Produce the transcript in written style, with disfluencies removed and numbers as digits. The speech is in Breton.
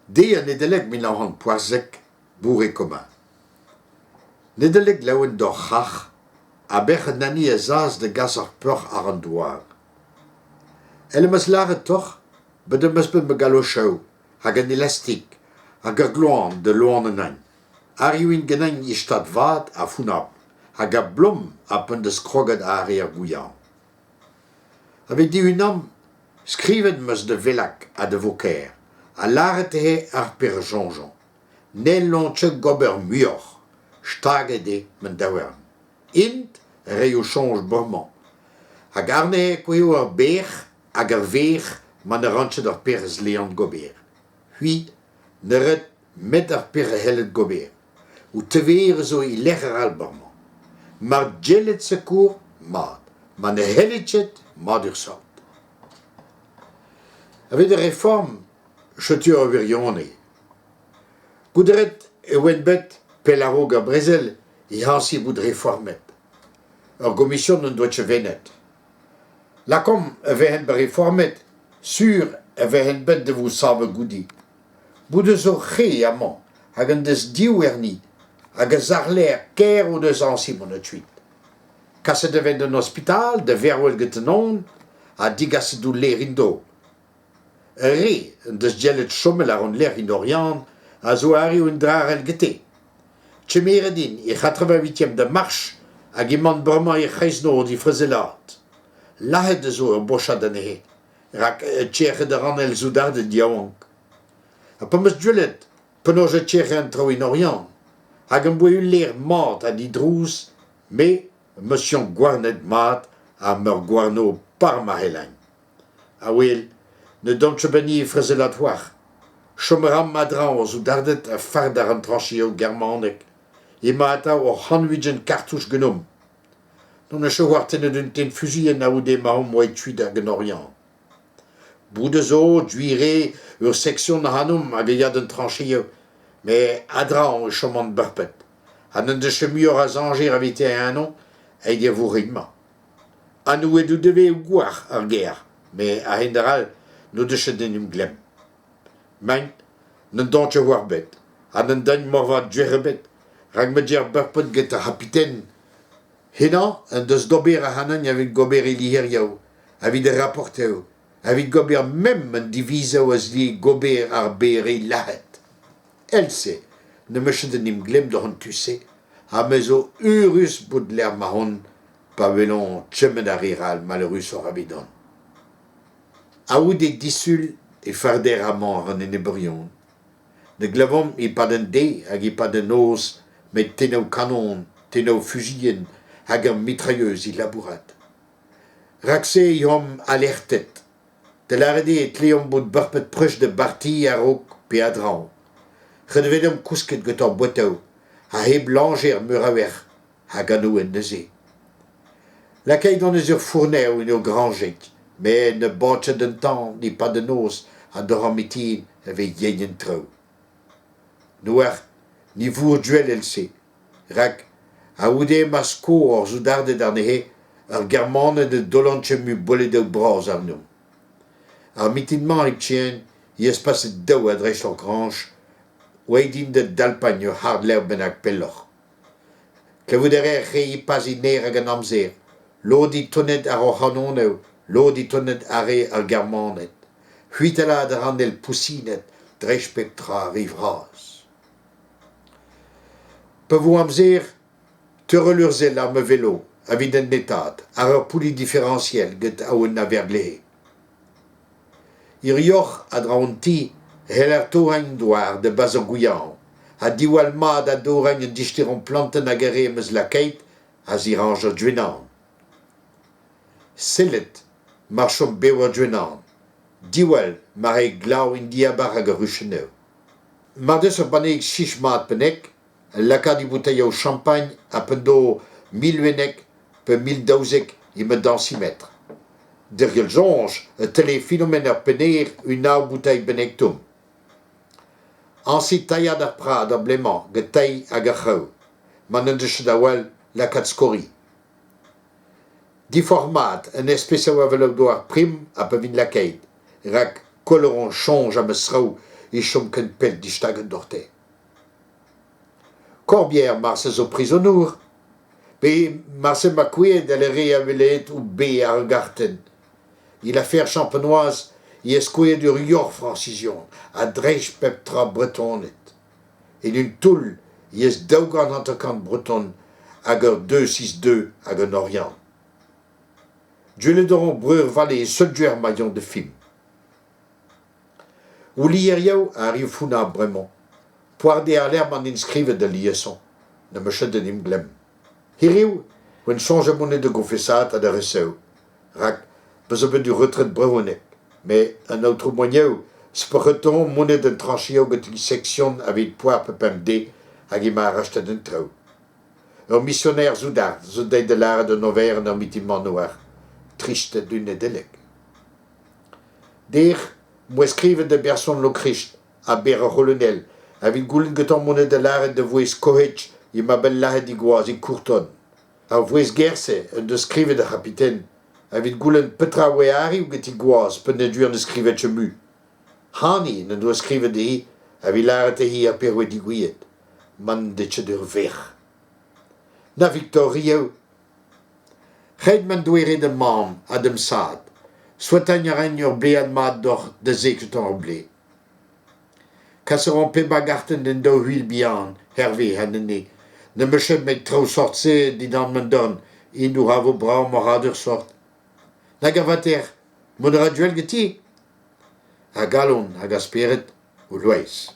Dea nedeleg minahan poazek bourré commun. Nedeleg laouen d'orchach, a bech nani ezaz de gazar peur arandoar. Elle meslare toch, bede mesbe megalo show, hag an elastik, hag a gloan de loan nan. Ariwin genan istat vat a funab, hag a blom a pen de skrogad a ar gouyan. Avec di unam, skrivet meus de velak a de voker, a laret he ar per jonjon. Nel lontche gober muor, stagede men dawern. Int reo change borman. Hag arne kweo ar bech, hag ar vech, man a rantche d'ar perz leant gober. Hui, neret met ar per hellet gober. Ou tever zo i lecher al borman. Mar djellet secour, mad. Man a helletchet, mad ur sort. Avec des réformes, je tue au virione. Goudret et Wenbet, Pelaro Gabrezel, et Hansi bout de réformet. Or commission ne doit venet. La com avait un réformet, sur avait un bet de vous savent goudi. Bout de zo réamant, hagen des diouerni, hagen zarler, ker ou des ansi monotuit. Casse devait d'un hospital, de verwel getenon, a digas du lerindo. Re, des djellet chommelaar on l'air in Orient, a zo ari un drar el gete. Tchemeredin, i 88e de marche, a gimant brama i chesno di frezelat. Lahet de zo bocha de nehe, rak tcheche de ran el zoudar de diawank. A pemes djellet, penoje tcheche entro in Orient, hag un boe l'air mat a di drous, me, monsieur Guarnet mat, a meur Guarno par ma helagne. A wel, ne donche beni frezelat war. Chomeram madran zo dardet a fardar an tranchio germanek, e maata o hanwigen cartouche genom. Non a chouar tenne d'un ten fusien a oude mahom moe tuid a genorian. Bout de zo, duire, ur section na hanom a geiad un tranchio, mais adran o chomant barpet. An un de chemior a zanger a vite a un an, e dia vou rigma. An ou edu deve ou gwar ar guerre, mais a henderal, no de chedenim glem. Mein, n'en dantje war bet, an en dagne morvat djere bet, rag me djer barpet get a rapiten. Hena, en deus dober a hanan avid gober iliher yao, avid rapporteo, avid gober mem en divisa oaz li gober ar bere lahet. El se, ne me chedenim glem d'an tusse, a mezo urus bout l'air mahon, pa velon tchemen a riral malheurus or abidon. A ou de dissul e farder amant an enebrion. Ne glavom e pa den de hag e pa den os, met tenau kanon, tenau fusien, hag an mitrailleuse i labourat. Rakse yom alertet. De larede et leon bout barpet prech de barti a rok pe adran. Redvedom kousket gotor boitao, a heb langer muraver, hag an ou en neze. La caille dans les ur fourneur ou une granget, mais ne botche d'un temps ni pas de noces à dormitin avec yen trou. Noir, ni vour duel el se, rak, a oude masko or zoudarde darnehe, ar germane de dolantche mu bolle de bras ar nom. Ar mitinman ek tien, y espace dau adrech l'or granche, oeidin de dalpagne hard l'herbe ben ak pelloch. Que vous derrière rei pas iner hag an amzer, lodi tonnet ar o hanoneu, lodi tonnet are ar germanet. Huitala de randel poussinet, drech spectra rivras. Pe vous amzer, te relurzel ar me vélo, avid en netat, ar ur pouli différentiel get a ouen avergle. Ir yoch a draonti, hel ar touragne doar de baz gouyan, a diwal mad a douragne disteron planten a gare meus la keit, a zirange dwenan. Sellet, marchom bewa dwenan, diwal mare glau in diabar hag a rucheneu. Mardes ur banek 6 mat penek, laka di bouteille au champagne a pendo 1000 wenek pe 1000 daouzek i me densimetre. Dergel jonge, a tele phénomène ar pener un au bouteille benek tom. Ansi taillad ar prad ar bleman, get taille hag a chau, man en deus dawal lakat skori. Di format, un espèce o avelou doar prim a pe vin lakeid, rak koloron change a me srau et chom ken pel di stagen dorte. Corbière marse zo prisonnour, pe marse makoué de le réavelet ou bé à regarten. Il a fait champenoise, il escoué du rior francision, à dreich peptra bretonet. Et une toule, il est daugan antakant breton, ager 262 ager Orient. Dieu le doron breur valé seul maillon de film. Ou l'hieriau arrive funa vraiment. Poardé à l'air m'en inscrive de liaison, ne me chede nim glem. Hiriu, when change monnaie de confessat à de receu. Rak, besoin du retrait de brevonek. Mais un autre moyen, sporeton monnaie d'un tranchio que tu section avec poire pepemde, à guimard racheté d'un trou. Un missionnaire zoudard, zoudé de l'art de Novaire en mitimement noir. Triste d'une délec. Dire, moi escrive de personne lo Christ, à Bera Holonel, avec goulen geton monnaie de l'art de voix cohech, et ma belle lahe d'iguaz et courton. A voix gerse, un de scrive de capitaine, avec goulen petra weari ou getiguaz, peneduire de scrive chemu. Hani, ne doit scrive de hi, avec l'art de hi a perwe d'iguillet. Man de chedur ver. Na Victorio, Red men douere de mam a dem sad, soit an ur blead mad d'or de zekton o ble. Kasseron pe bagarten den do huil bihan, hervé hanene, ne me chet met trop sortse di dan men don, in du havo brau moradur sort. Na gavater, mon raduel geti? A galon, a gasperet, ou lois.